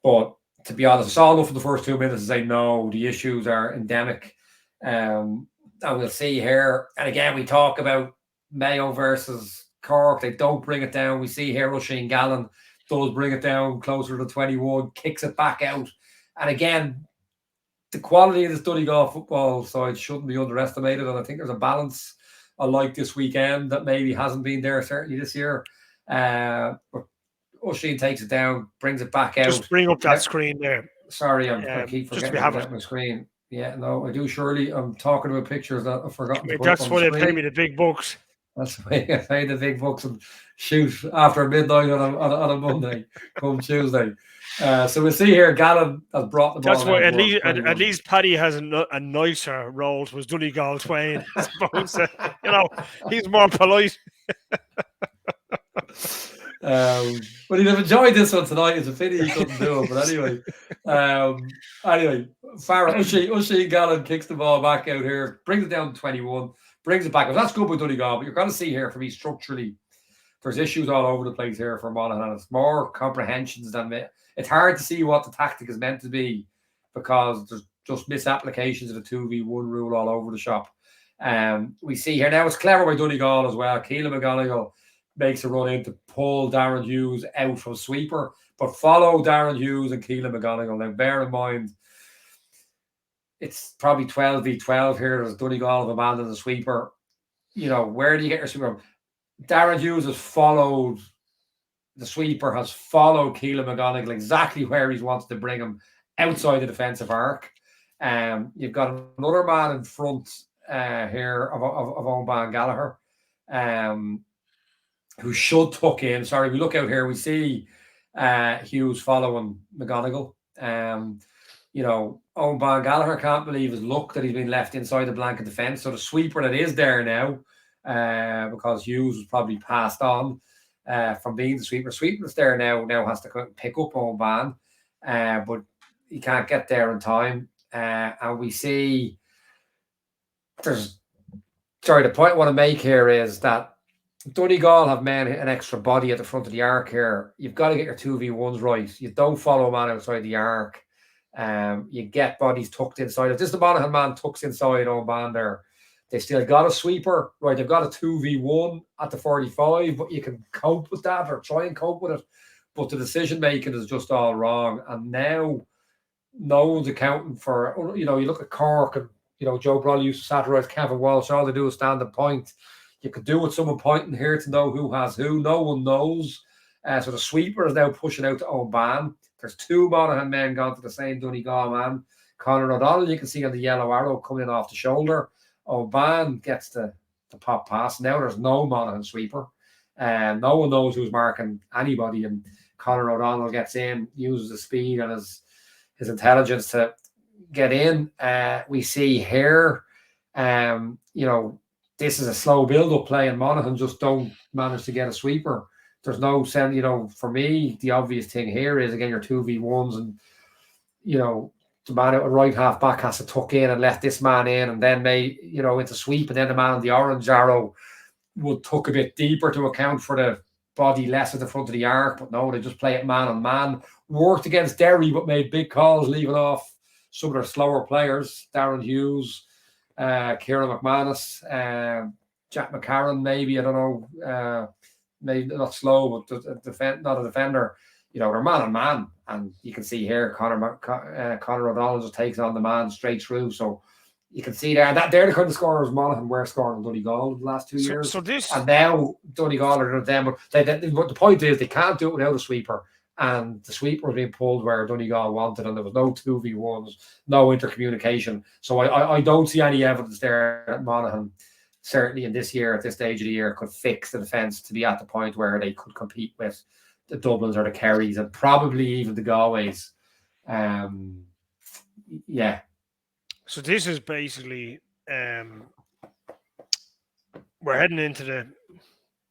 [SPEAKER 2] But to be honest, I saw enough for the first 2 minutes to say, no, the issues are endemic. And we'll see here. And again, we talk about Mayo versus Cork. They don't bring it down. We see here Oisin Gallen does bring it down closer to 21, kicks it back out. And again, the quality of this Donegal football side shouldn't be underestimated. And I think there's a balance I like this weekend that maybe hasn't been there certainly this year. But Oisin takes it down, brings it back out.
[SPEAKER 1] Just bring up that screen there.
[SPEAKER 2] Sorry, I keep forgetting to have my screen. Yeah, no, I do surely. I'm talking about pictures that I've forgotten.
[SPEAKER 1] That's why they pay me the big bucks.
[SPEAKER 2] That's the way I pay the big bucks and shoot after midnight on a Monday, come Tuesday. So we see here, Gallen has brought the ball
[SPEAKER 1] That's why
[SPEAKER 2] down
[SPEAKER 1] at
[SPEAKER 2] towards
[SPEAKER 1] least
[SPEAKER 2] 21.
[SPEAKER 1] Paddy has a nicer role was Donegal Twain, I suppose. He's more polite.
[SPEAKER 2] But he'd have enjoyed this one tonight. It's a pity he couldn't do it. But anyway, Farrell, Usheen Gallen kicks the ball back out here, brings it down to 21, brings it back up. That's good with Donegal, but you're going to see here for me structurally, there's issues all over the place here for Monaghan. It's more comprehensions than me. It's hard to see what the tactic is meant to be because there's just misapplications of the 2v1 rule all over the shop. We see here now it's clever by Donegal as well. Keelan McGonigal makes a run in to pull Darren Hughes out from sweeper, but follow Darren Hughes and Keelan McGonigal. Now, bear in mind, it's probably 12v12 here. There's Donegal have abandoned the sweeper. Where do you get your sweeper? Darren Hughes has followed the sweeper, has followed Keelan McGonigal exactly where he's wanted to bring him outside the defensive arc. You've got another man in front here of Oban Gallagher, who should tuck in. Sorry, we look out here, we see Hughes following McGonigal. Oban Gallagher can't believe his luck that he's been left inside the blanket defence. So the sweeper that is there now, because Hughes was probably passed on from being the sweeper. Sweeper that's there now has to pick up Oban, but he can't get there in time. And we see the point I want to make here is that Donegal have men an extra body at the front of the arc here. You've got to get your 2v1s right. You don't follow a man outside the arc. You get bodies tucked inside. If this the Monaghan man tucks inside Oban there, they still got a sweeper, right? They've got a 2v1 at the 45, but you can cope with that or try and cope with it. But the decision making is just all wrong. And now no one's accounting for, you look at Cork and, Joe Brawley used to satirize Kevin Walsh. All they do is stand and point. You could do with someone pointing here to know who has who. No one knows. So the sweeper is now pushing out to Oban. There's two Monaghan men gone to the same Donegal man. Conor O'Donnell, you can see on the yellow arrow coming in off the shoulder. Oban gets the pop pass. Now there's no Monaghan sweeper. And no one knows who's marking anybody. And Conor O'Donnell gets in, uses the speed and his intelligence to get in. We see here, this is a slow build-up play, and Monaghan just don't manage to get a sweeper. There's no sense, for me, the obvious thing here is, again, your 2v1s and, the man at right half back has to tuck in and let this man in and then into sweep, and then the man on the orange arrow would tuck a bit deeper to account for the body less at the front of the arc. But no, they just play it man on man. Worked against Derry, but made big calls, leaving off some of their slower players. Darren Hughes, Kieran McManus, Jack McCarron, maybe, I don't know, maybe not slow, but not a defender. They're man on man, and you can see here Conor O'Donnell just takes on the man straight through. So you can see there that they're the kind of scorers Monaghan were scoring in Donegal the last 2 years. And now Donegal are them. But the point is they can't do it without a sweeper, and the sweeper was being pulled where Donegal wanted, and there was no 2v1s, no intercommunication. So I don't see any evidence there that Monaghan, certainly in this year, at this stage of the year, could fix the defence to be at the point where they could compete with the Dublins or the Kerrys and probably even the Galways. Yeah.
[SPEAKER 1] So this is basically we're heading into the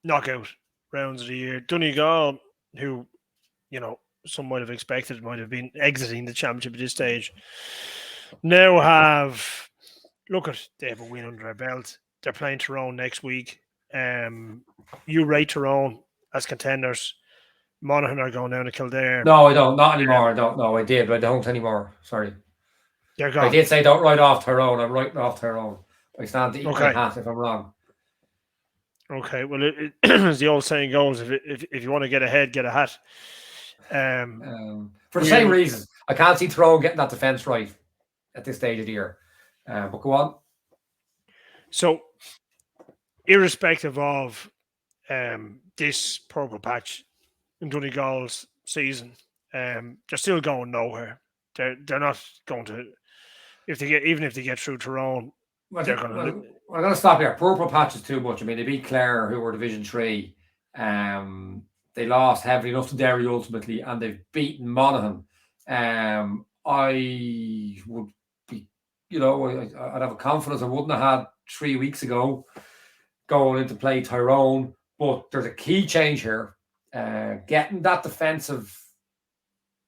[SPEAKER 1] knockout rounds of the year. Donegal, who some might have expected might have been exiting the championship at this stage, now they have a win under their belt. They're playing Tyrone next week. You rate Tyrone as contenders. Monaghan are going down to Kildare.
[SPEAKER 2] No, I don't. Not anymore. I don't know. I did, but I don't anymore. Sorry.
[SPEAKER 1] They're gone.
[SPEAKER 2] I did say don't write off Tyrone. I'm writing off Tyrone. I stand to eat my hat if I'm wrong.
[SPEAKER 1] Okay. Well, as the old saying goes, if you want to get ahead, get a hat.
[SPEAKER 2] For the same reason, I can't see Tyrone getting that defence right at this stage of the year. But go on.
[SPEAKER 1] So, irrespective of this purple patch in Donegal's season, they're still going nowhere. They're not going to, if they get through Tyrone, they're going to.
[SPEAKER 2] We're going to stop here. Purple patches too much. I mean, they beat Clare, who were Division 3. They lost heavily enough to Derry ultimately, and they've beaten Monaghan. I would be, I'd have a confidence I wouldn't have had 3 weeks ago going into play Tyrone. But there's a key change here. Getting that defensive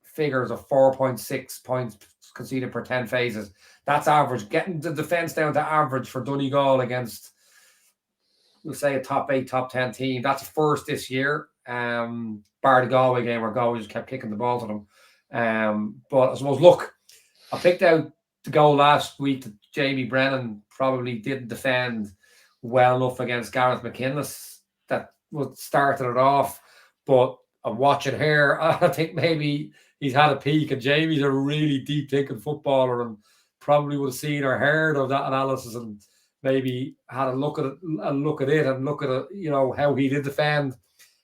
[SPEAKER 2] figures of 4.6 points conceded per 10 phases. That's average. Getting the defence down to average for Donegal against, we'll say, a top 8, top 10 team. That's first this year. Bar the Galway game where Galway just kept kicking the ball to them. But I suppose, look, I picked out the goal last week that Jamie Brennan probably didn't defend well enough against Gareth McKinless. That started it off. But I'm watching here. I think maybe he's had a peek, and Jamie's a really deep thinking footballer and probably would have seen or heard of that analysis and maybe had a look at it and look at it, how he did defend.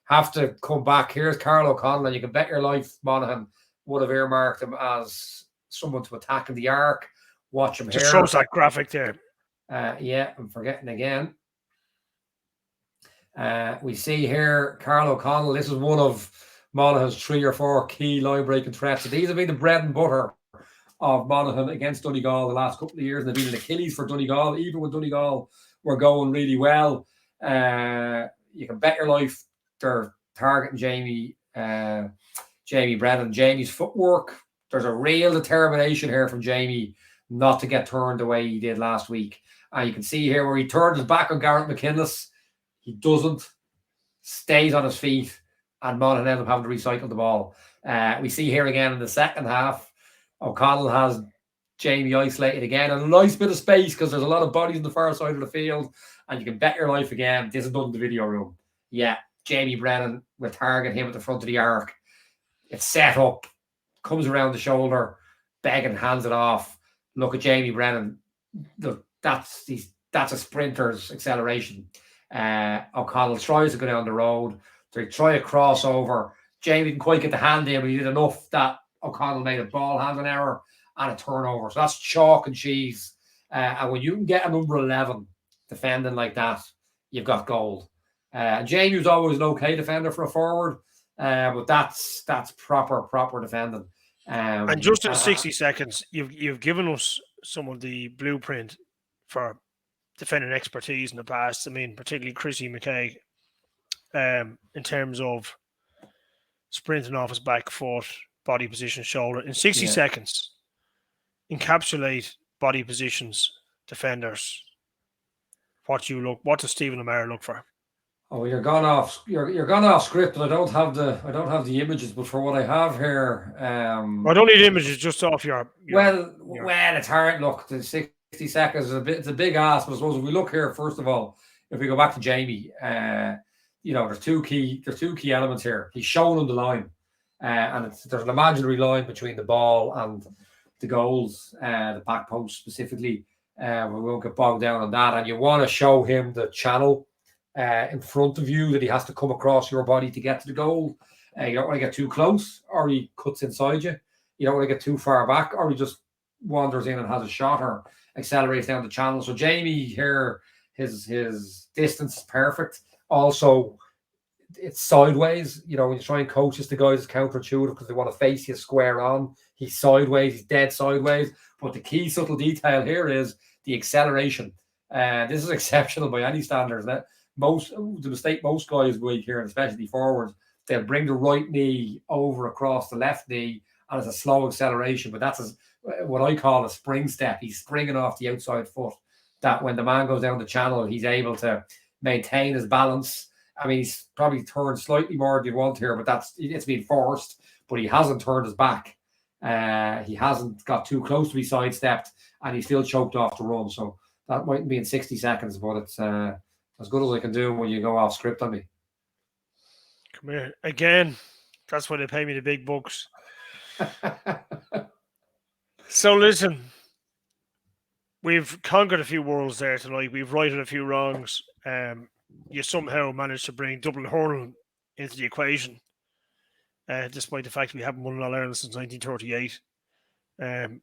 [SPEAKER 2] Have to come back. Here's Carl O'Connell, and you can bet your life Monaghan would have earmarked him as someone to attack in the arc. Watch him
[SPEAKER 1] just
[SPEAKER 2] here.
[SPEAKER 1] Shows that graphic there.
[SPEAKER 2] I'm forgetting again. We see here Carl O'Connell. This is one of Monaghan's 3 or 4 key line-breaking threats. So these have been the bread and butter of Monaghan against Donegal the last couple of years, and they've been an Achilles for Donegal, even when Donegal were going really well. You can bet your life they're targeting Jamie Brennan. Jamie's footwork, there's a real determination here from Jamie not to get turned the way he did last week. And you can see here where he turned his back on Gareth McKinless. He doesn't, stays on his feet, and Monaghan ends up having to recycle the ball. We see here again in the second half, O'Connell has Jamie isolated again, and a nice bit of space because there's a lot of bodies on the far side of the field, and you can bet your life again, this is done in the video room. Yeah, Jamie Brennan will target him at the front of the arc. It's set up, comes around the shoulder, Began hands it off. Look at Jamie Brennan. Look, that's a sprinter's acceleration. O'Connell tries to go down the road. They try a crossover. Jamie didn't quite get the hand in, but he did enough that O'Connell made a ball handling error and a turnover. So that's chalk and cheese. And when you can get a number 11 defending like that, you've got gold. Jamie was always an okay defender for a forward, but that's proper defending.
[SPEAKER 1] And just in 60 seconds, you've given us some of the blueprint for defending expertise in the past. I mean, particularly Chrissy McKay, in terms of sprinting off his back foot, body position, shoulder. In 60 seconds, encapsulate body positions, defenders. What does Stephen O'Meara look for?
[SPEAKER 2] Oh, you're gone off script, but I don't have the images. But for what I have here,
[SPEAKER 1] I don't need images, just off your
[SPEAKER 2] well, it's hard. Look, the 60 seconds it's a big ask. But I suppose if we look here, first of all, if we go back to Jamie, there's two key elements here. He's shown on the line, and there's an imaginary line between the ball and the goals, the back post specifically. We won't get bogged down on that. And you want to show him the channel in front of you that he has to come across your body to get to the goal. You don't want to get too close, or he cuts inside you. You don't want to get too far back, or he just wanders in and has a shot or accelerates down the channel. So Jamie here, his distance is perfect. Also, it's sideways. When you try and coach the guys, it's counterintuitive because they want to face you square on. He's sideways. He's dead sideways. But the key subtle detail here is the acceleration. This is exceptional by any standards. The mistake most guys make here, and especially forwards, they'll bring the right knee over across the left knee, and it's a slow acceleration. But that's what I call a spring step. He's springing off the outside foot. That when the man goes down the channel, he's able to maintain his balance. I mean, he's probably turned slightly more than you want here, but it's been forced. But he hasn't turned his back. He hasn't got too close to be sidestepped, and he's still choked off the run. So that mightn't be in 60 seconds, but it's as good as I can do when you go off script on me.
[SPEAKER 1] Come here. Again, that's why they pay me the big bucks. So listen, we've conquered a few worlds there tonight. We've righted a few wrongs. You somehow managed to bring Dublin hurling into the equation, despite the fact we haven't won All Ireland since 1938.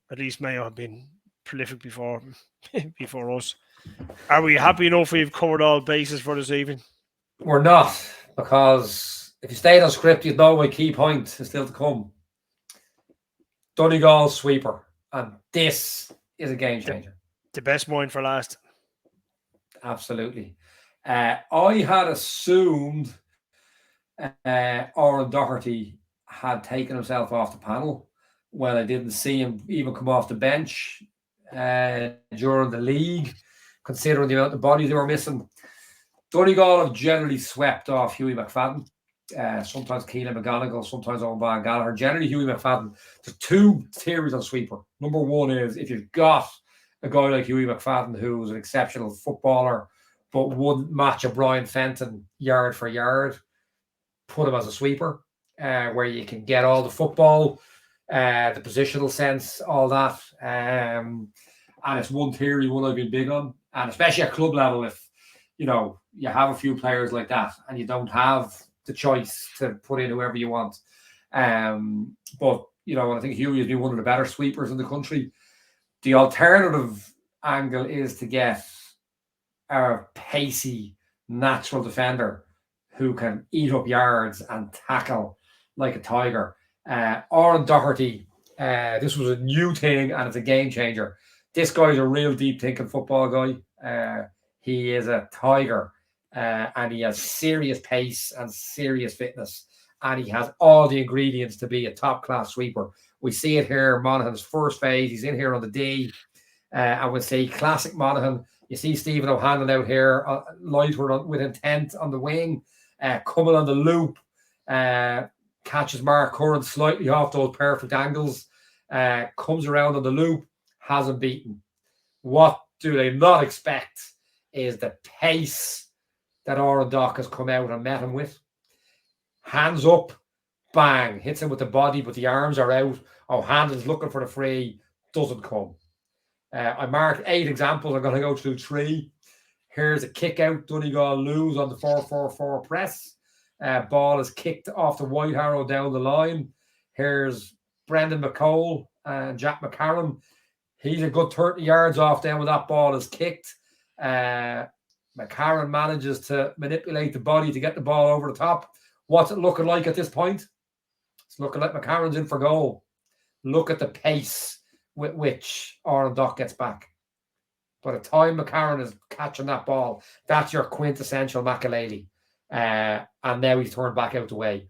[SPEAKER 1] At least Mayo have been prolific before before us. Are we happy enough we've covered all bases for this evening?
[SPEAKER 2] We're not, because if you stayed on script, you'd know my key point is still to come. Donegal sweeper, and this is a game changer.
[SPEAKER 1] The best mind for last.
[SPEAKER 2] Absolutely. I had assumed Oran Doherty had taken himself off the panel. Well, I didn't see him even come off the bench during the league, considering the amount of bodies they were missing. Donegal have generally swept off Hughie McFadden. Sometimes Keelan McGonigal, sometimes Owen Van Gallagher. Generally, Hughie McFadden. There's two theories on sweeper. Number one is if you've got a guy like Hughie McFadden, who's an exceptional footballer, but wouldn't match a Brian Fenton yard for yard, put him as a sweeper, where you can get all the football, the positional sense, all that. And it's one theory, one I've been big on. And especially at club level, if you have a few players like that and you don't have the choice to put in whoever you want. But I think Hughie has been one of the better sweepers in the country. The alternative angle is to get a pacey, natural defender who can eat up yards and tackle like a tiger. Oran Doherty, this was a new thing and it's a game changer. This guy's a real deep thinking football guy. He is a tiger, and he has serious pace and serious fitness, and he has all the ingredients to be a top class sweeper. We see it here, Monaghan's first phase. He's in here on the D, and we'll see classic Monaghan. You see Stephen O'Hanlon out here, lighter with intent on the wing, coming on the loop, catches Mark Curran slightly off those perfect angles, comes around on the loop, has him beaten. What do they not expect is the pace that Oran Dock has come out and met him with. Hands up, bang, hits him with the body, but the arms are out. O'Hanlon's looking for the free, doesn't come. I marked 8 examples. I'm going to go through 3. Here's a kick out. Donegal lose on the 4-4-4 press. Ball is kicked off the white arrow down the line. Here's Brendan McCole and Jack McCarron. He's a good 30 yards off then when that ball is kicked. McCarron manages to manipulate the body to get the ball over the top. What's it looking like at this point? It's looking like McCarron's in for goal. Look at the pace with which Oran Dock gets back. By the time McCarron is catching that ball, that's your quintessential Makaleli. And now he's turned back out the way.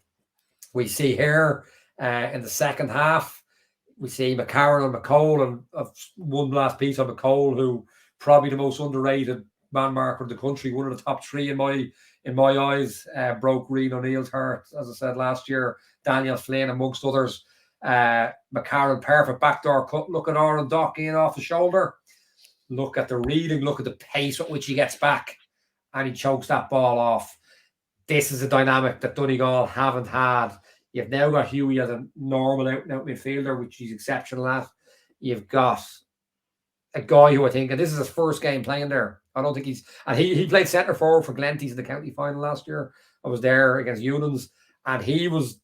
[SPEAKER 2] We see here in the second half, we see McCarron and McCole, and one last piece on McCole, who probably the most underrated man marker of the country, one of the top 3 in my eyes. Broke Reid O'Neill's heart, as I said last year. Daniel Flynn, amongst others. McCarron, perfect backdoor cut. Look at Oran Dock in off the shoulder. Look at the reading. Look at the pace at which he gets back, and he chokes that ball off. This is a dynamic that Donegal haven't had. You've now got Hughie as a normal out-and-out midfielder, which he's exceptional at. You've got a guy who I think, and this is his first game playing there. I don't think he played centre forward for Glenties in the county final last year. I was there against Unans, and he was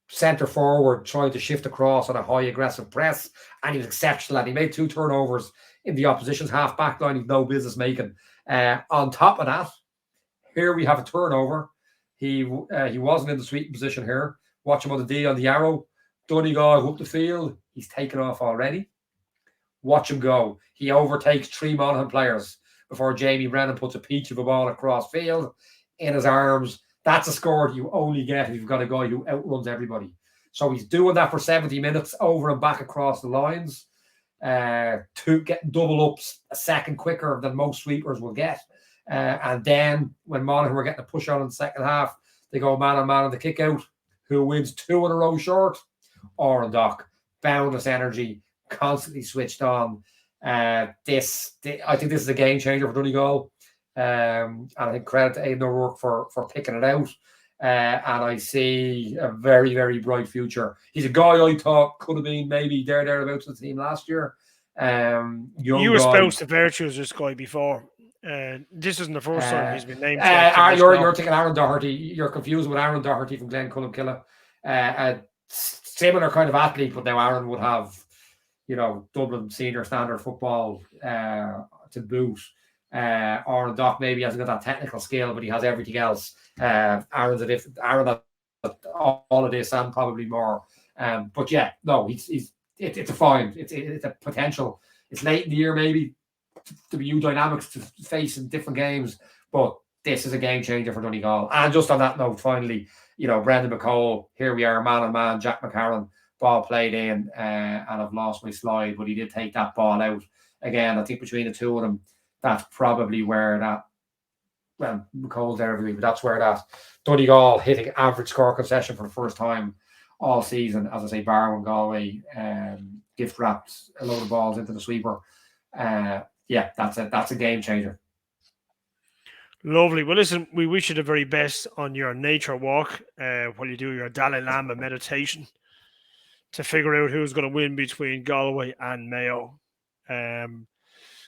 [SPEAKER 2] centre forward trying to shift across on a high aggressive press, and he was exceptional at it. He made 2 turnovers in the opposition's half back line. He's no business making. On top of that, here we have a turnover. He wasn't in the sweeping position here. Watch him on the D on the arrow. Donegal up the field. He's taken off already. Watch him go. He overtakes 3 Monaghan players before Jamie Brennan puts a peach of a ball across field in his arms. That's a score you only get if you've got a guy who outruns everybody. So he's doing that for 70 minutes over and back across the lines, to get double ups a second quicker than most sweepers will get. And then when Monaghan were getting a push on in the second half, they go man on man on the kick out. Who wins 2 in a row short? Oran Dock. Boundless energy, constantly switched on. I think this is a game changer for Donegal. And I think credit to Aidan O'Rourke for picking it out. And I see a very, very bright future. He's a guy I thought could have been maybe thereabouts with the team last year.
[SPEAKER 1] You espoused the virtues of this guy before. This isn't the first time he's been named.
[SPEAKER 2] You're thinking Aaron Doherty. You're confused with Aaron Doherty from Glencullen. A similar kind of athlete, but now Aaron would have Dublin senior standard football to boot. Aaron Dock maybe hasn't got that technical skill, but he has everything else. Aaron has all of this and probably more. But yeah, no, it's a fine. It's a potential. It's late in the year maybe to be new dynamics to face in different games, but this is a game changer for Donegal. And just on that note, finally, Brendan McCall, here we are, man on man, Jack McCarron, ball played in, and I've lost my slide, but he did take that ball out. Again, I think between the two of them, that's probably where McCall's there every week, but that's where that Donegal hitting average score concession for the first time all season. As I say, Barrow and Galway gift wrapped a load of balls into the sweeper. Yeah, that's a game changer.
[SPEAKER 1] Lovely. Well, listen, we wish you the very best on your nature walk while you do your Dalai Lama meditation to figure out who's going to win between Galway and Mayo.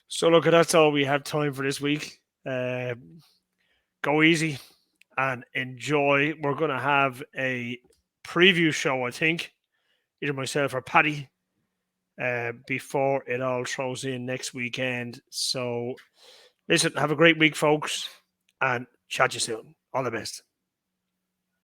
[SPEAKER 1] So, look, that's all we have time for this week. Go easy and enjoy. We're going to have a preview show, I think, either myself or Paddy, before it all throws in next weekend. So, listen, have a great week, folks, and chat you soon. All the best.